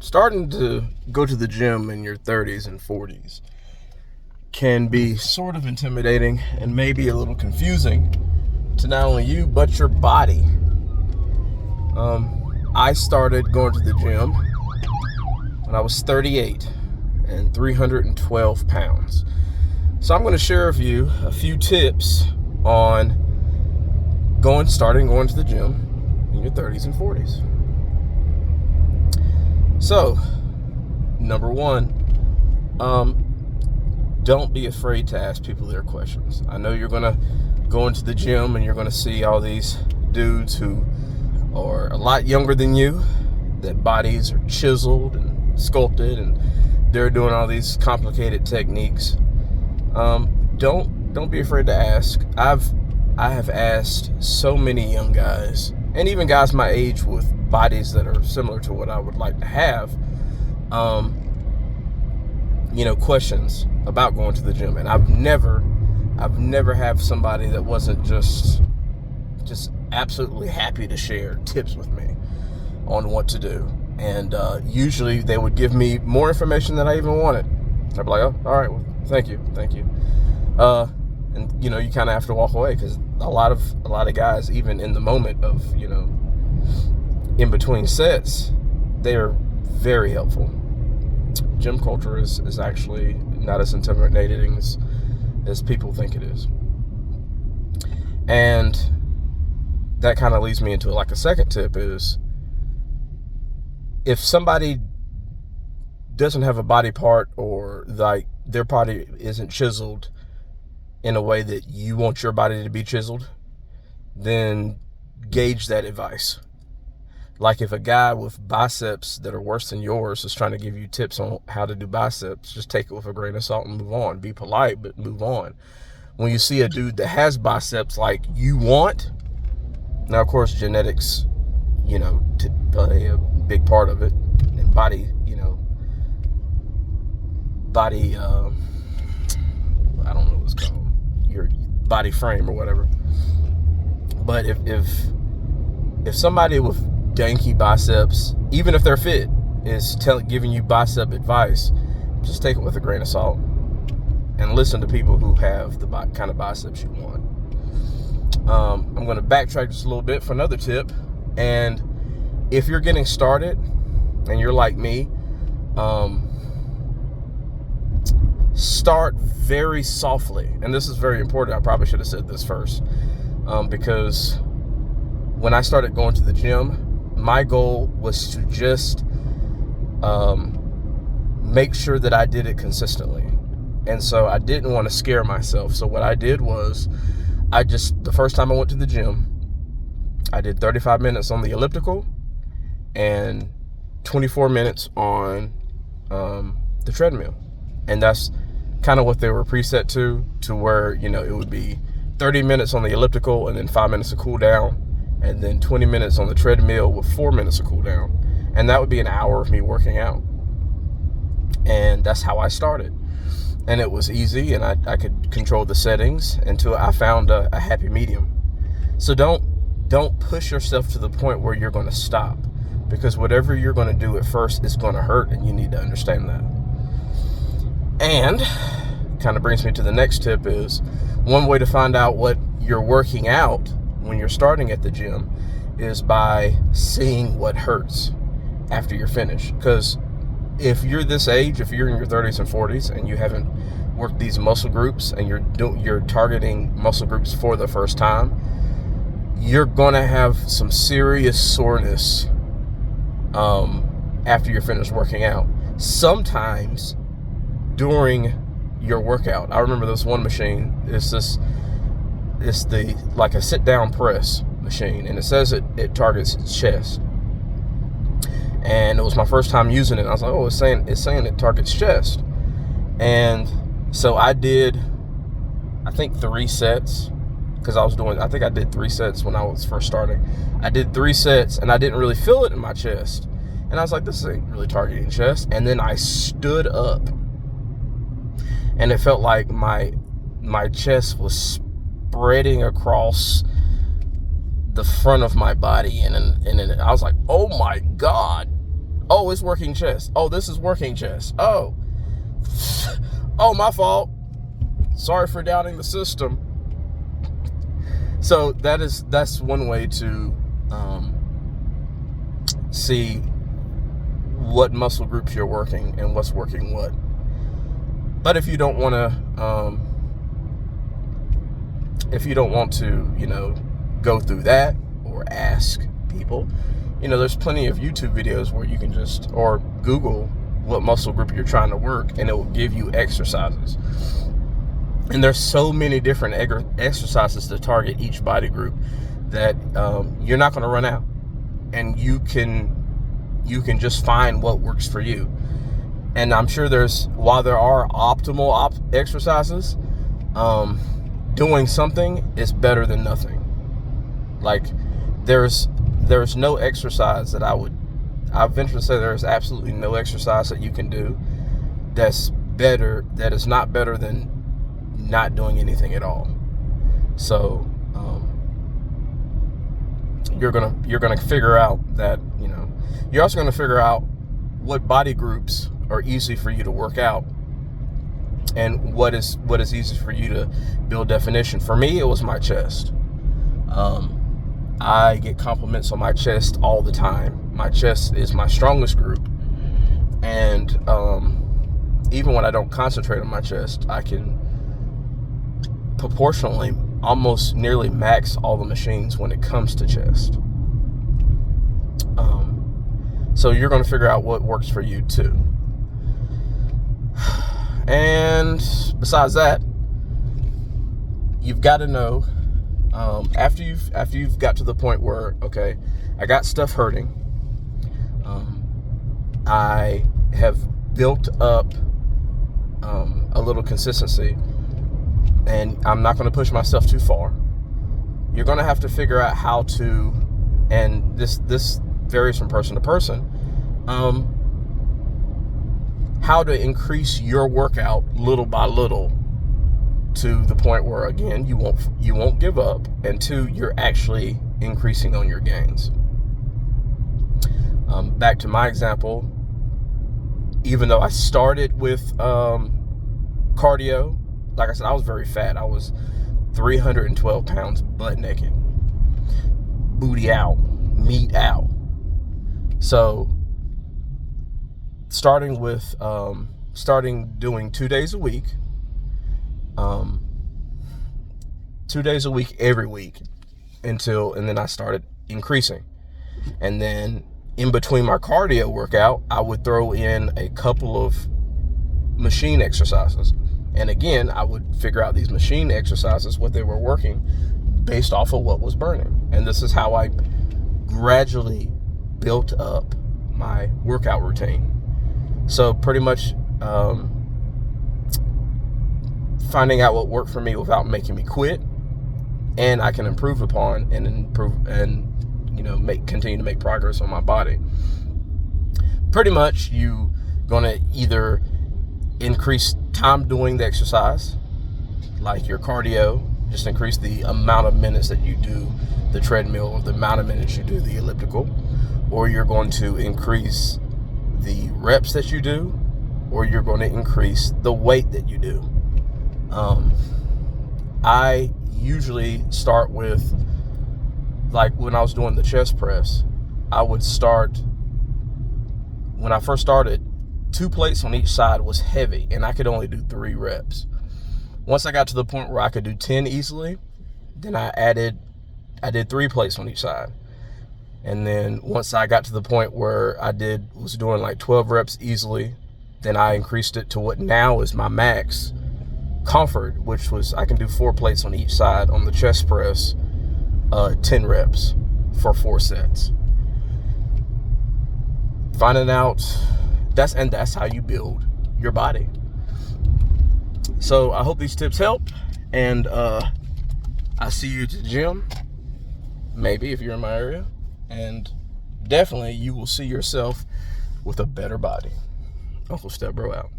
starting to go to the gym in your 30s and 40s can be sort of intimidating and maybe a little confusing to not only you, but your body. I started going to the gym when I was 38 and 312 pounds. So I'm going to share with you a few tips on starting going to the gym in your 30s and 40s. So, number one, don't be afraid to ask people their questions. I know you're going to go into the gym and you're going to see all these dudes who are a lot younger than you, that bodies are chiseled and sculpted, and they're doing all these complicated techniques. Don't be afraid to ask. I have asked so many young guys, and even guys my age with bodies that are similar to what I would like to have, questions about going to the gym. And I've never had somebody that wasn't just absolutely happy to share tips with me on what to do. And usually they would give me more information than I even wanted. I'd be like, oh, all right, well, thank you. And you kind of have to walk away, because a lot of guys, even in the moment of in between sets, they are very helpful. Gym culture is actually not as intimidating as people think it is. And that kind of leads me into like a second tip is, if somebody doesn't have a body part, or like their body isn't chiseled in a way that you want your body to be chiseled, then gauge that advice. Like if a guy with biceps that are worse than yours is trying to give you tips on how to do biceps, just take it with a grain of salt and move on. Be polite, but move on. When you see a dude that has biceps like you want, now of course genetics, to play a big part of it, and body, I don't know what it's called, your body frame or whatever. But if somebody with danky biceps, even if they're fit, is giving you bicep advice, just take it with a grain of salt and listen to people who have the kind of biceps you want. I'm going to backtrack just a little bit for another tip. And if you're getting started and you're like me, start very softly. And this is very important. I probably should have said this first, because when I started going to the gym, my goal was to just make sure that I did it consistently. And so I didn't want to scare myself. So what I did was, the first time I went to the gym, I did 35 minutes on the elliptical and 24 minutes on the treadmill. And that's kind of what they were preset to where, it would be 30 minutes on the elliptical and then 5 minutes of cool down, and then 20 minutes on the treadmill with 4 minutes of cool down. And that would be an hour of me working out. And that's how I started. And it was easy, and I could control the settings until I found a happy medium. So don't push yourself to the point where you're going to stop, because whatever you're going to do at first is going to hurt, and you need to understand that. And kind of brings me to the next tip is, one way to find out what you're working out when you're starting at the gym is by seeing what hurts after you're finished. Because if you're this age, if you're in your 30s and 40s and you haven't worked these muscle groups, and you're targeting muscle groups for the first time, you're gonna have some serious soreness after you're finished working out. Sometimes during your workout. I remember this one machine. It's like a sit down press machine, and it says it targets chest. And it was my first time using it. I was like, oh, it's saying it targets chest. And so I did, I think 3 sets, because I think I did 3 sets when I was first starting. I did 3 sets and I didn't really feel it in my chest. And I was like, this ain't really targeting chest. And then I stood up, and it felt like my chest was spreading across the front of my body, and I was like, oh my God, Oh, it's working chest. Oh, this is working chest. Oh, my fault. Sorry for doubting the system. So that's one way to see what muscle groups you're working and what's working what. But if you don't want to, go through that or ask people, there's plenty of YouTube videos where you can or Google what muscle group you're trying to work, and it will give you exercises. And there's so many different exercises to target each body group that you're not going to run out, and you can just find what works for you. And I'm sure while there are optimal exercises, doing something is better than nothing. Like there's no exercise that I venture to say there's absolutely no exercise that you can do that is not better than not doing anything at all. So you're gonna figure out that you're also gonna figure out what body groups are easy for you to work out and what is easy for you to build definition. For me, it was my chest. I get compliments on my chest all the time. My chest is my strongest group, and even when I don't concentrate on my chest, I can proportionally almost nearly max all the machines when it comes to chest. So you're going to figure out what works for you too. And besides that, you've got to know, after you've got to the point where, okay, I got stuff hurting, I have built up a little consistency, and I'm not going to push myself too far. You're going to have to figure out how to, and this varies from person to person, how to increase your workout little by little to the point where, again, you won't give up, and two, you're actually increasing on your gains. Back to my example, even though I started with cardio, like I said, I was very fat. I was 312 pounds butt naked, booty out, meat out. So starting doing 2 days a week, 2 days a week every week, and then I started increasing. And then in between my cardio workout, I would throw in a couple of machine exercises. And again, I would figure out these machine exercises, what they were working based off of what was burning. And this is how I gradually built up my workout routine. So pretty much finding out what worked for me without making me quit, and I can improve upon and continue to make progress on my body. Pretty much you gonna either increase time doing the exercise, like your cardio, just increase the amount of minutes that you do the treadmill or the amount of minutes you do the elliptical, or you're going to increase the reps that you do, or you're going to increase the weight that you do. I usually start with, like when I was doing the chest press, when I first started, 2 plates on each side was heavy, and I could only do 3 reps. Once I got to the point where I could do 10 easily, then I did 3 plates on each side. And then once I got to the point where I was doing like 12 reps easily, then I increased it to what now is my max comfort, which was I can do 4 plates on each side on the chest press, 10 reps for 4 sets. Finding out, that's how you build your body. So I hope these tips help, and I see you at the gym, maybe if you're in my area, and definitely you will see yourself with a better body. Uncle Step Bro out.